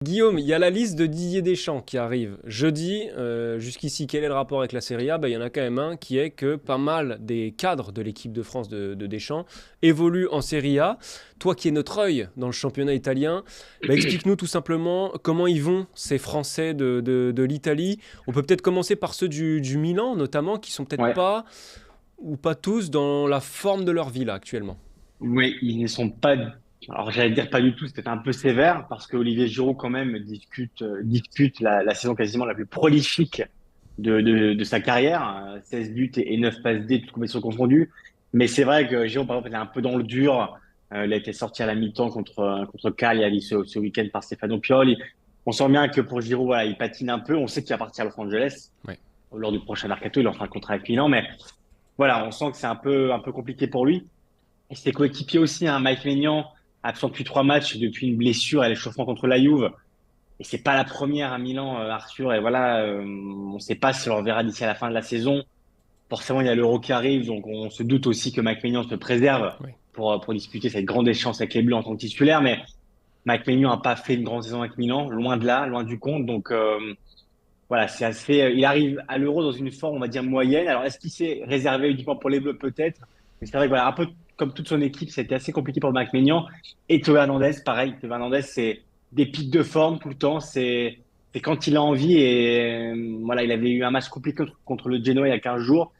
Guillaume, il y a la liste de Didier Deschamps qui arrive jeudi. Jusqu'ici, quel est le rapport avec la Serie A? Il y en a quand même un qui est que pas mal des cadres de l'équipe de France de Deschamps évoluent en Serie A. Toi qui es notre œil dans le championnat italien, explique-nous tout simplement comment ils vont ces Français de l'Italie. On peut peut-être commencer par ceux du Milan notamment, qui sont peut-être Ouais, pas, ou pas tous, dans la forme de leur vie là actuellement. oui, ils ne sont pas. Alors j'allais dire pas du tout, c'était un peu sévère parce que Olivier Giroud quand même discute la saison quasiment la plus prolifique de sa carrière, 16 buts et 9 passes D, toutes compétitions confondues. Mais c'est vrai que Giroud par exemple était un peu dans le dur. Il a été sorti à la mi-temps contre Cagliari ce week-end par Stefano Pioli. On sent bien que pour Giroud, voilà, il patine un peu. On sait qu'il va partir à Los Angeles Ouais. lors du prochain mercato. Il en fera un contrat avec Milan, mais voilà, on sent que c'est un peu compliqué pour lui. Et ses coéquipiers aussi, hein, Mike Maignan, absent depuis 3 matchs depuis une blessure et l'échauffement contre la Juve. Et c'est pas la première à Milan, Arthur. Et voilà, on ne sait pas si on le reverra d'ici à la fin de la saison. Forcément, il y a l'Euro qui arrive, donc on se doute aussi que Mike Maignan se préserve Ouais. pour disputer cette grande échéance avec les Bleus en tant que titulaire. Mais Mike Maignan n'a pas fait une grande saison avec Milan, loin de là, loin du compte. Donc voilà, c'est assez. Il arrive à l'Euro dans une forme, on va dire, moyenne. Alors, est-ce qu'il s'est réservé uniquement pour les Bleus? Peut-être. Mais c'est vrai que voilà, un peu comme toute son équipe, c'était assez compliqué pour Marc Maignan. Et Théo Hernandez, pareil. Théo Hernandez, c'est des pics de forme tout le temps. C'est quand il a envie. Et voilà, il avait eu un match compliqué contre le Genoa il y a 15 jours.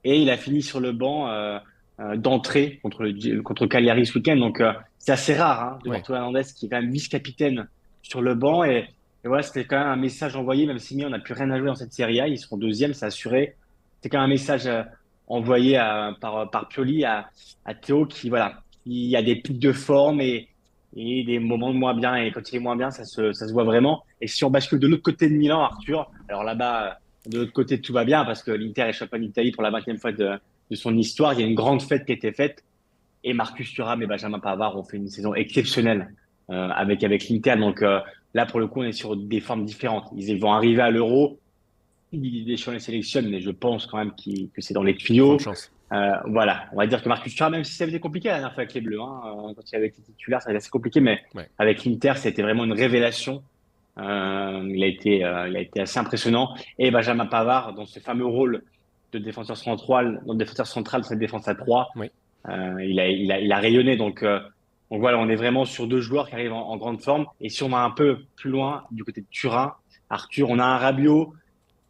Et il a fini sur le banc d'entrée contre Cagliari ce week-end. Donc, c'est assez rare hein, de voir Ouais. Théo Hernandez qui est quand même vice-capitaine sur le banc. Et voilà, c'était quand même un message envoyé, même si Milan n'a plus rien à jouer dans cette Serie A, ils seront deuxième, c'est assuré. C'est quand même un message envoyé par Pioli à Théo qui, voilà, qui a des pics de forme et des moments de moins bien. Et quand il est moins bien, ça se voit vraiment. Et si on bascule de l'autre côté de Milan, Arthur, alors là-bas, de l'autre côté, tout va bien parce que l'Inter est champion d'Italie pour la 20e fois de son histoire. Il y a une grande fête qui a été faite. Et Marcus Thuram et Benjamin Pavard ont fait une saison exceptionnelle avec l'Inter. Donc là, pour le coup, on est sur des formes différentes. Ils vont arriver à l'Euro. Didier Deschamps les sélectionne, mais je pense quand même que c'est dans les Grande tuyaux. chance. Voilà, on va dire que Marcus Thuram, même si ça avait été compliqué la dernière fois avec les Bleus, hein, quand il avait été titulaire, ça avait été assez compliqué, mais Ouais. avec l'Inter, c'était vraiment une révélation. Il a été assez impressionnant. Et Benjamin Pavard, dans ce fameux rôle de défenseur central, de cette défense à 3, Ouais. il a rayonné. Donc voilà, on est vraiment sur deux joueurs qui arrivent en grande forme. Et si on va un peu plus loin, du côté de Turin, Arthur, on a un Rabiot.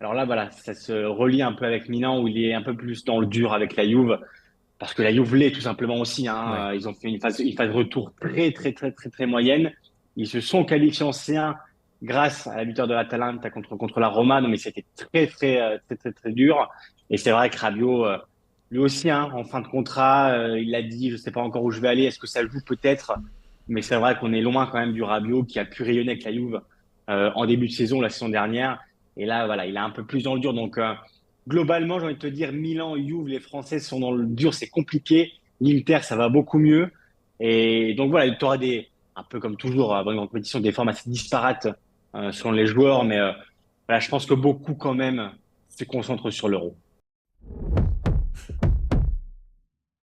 Alors là, voilà, ça se relie un peu avec Milan où il est un peu plus dans le dur avec la Juve. Parce que la Juve l'est tout simplement aussi, Ouais. hein. Ils ont fait une phase de retour très, très, très, très, très moyenne. Ils se sont qualifiés en C1 grâce à la victoire de l'Atalanta contre la Roma. Non, mais c'était très, très, très, très, très dur. Et c'est vrai que Rabiot, lui aussi, hein, en fin de contrat, il a dit, je sais pas encore où je vais aller. Est-ce que ça joue peut-être? Mais c'est vrai qu'on est loin quand même du Rabiot qui a pu rayonner avec la Juve en début de saison, la saison dernière. Et là, voilà, il est un peu plus dans le dur. Donc, globalement, j'ai envie de te dire, Milan, Juve, les Français sont dans le dur, c'est compliqué. L'Inter, ça va beaucoup mieux. Et donc voilà, tu auras un peu comme toujours, dans une compétition, des formes assez disparates selon les joueurs. Mais voilà, je pense que beaucoup quand même se concentrent sur l'Euro.